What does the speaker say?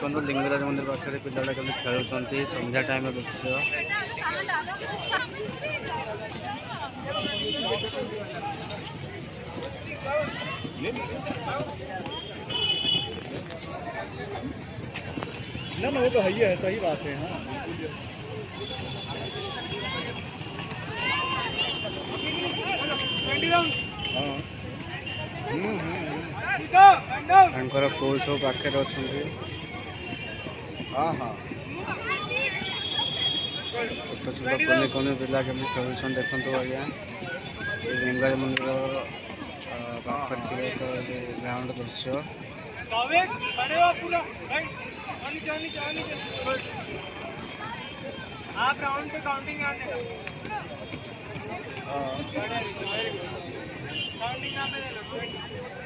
देखो लिंगराज मंदिर पाखे पिला कमी खेलुंट संध्या टाइम दृश्य ना वो तो है ही है, सही बात है। हाँ पुओ सब पाखे अच्छा हाँ हाँ छोट छोट कुनि कुनि पिला केमी खेलुंट देखो आज्ञा लिंगराज मंदिर पाखे ग्राउंड दृश्य आप राउंड पे काउंटिंग आने काउंटिंग यहाँ पे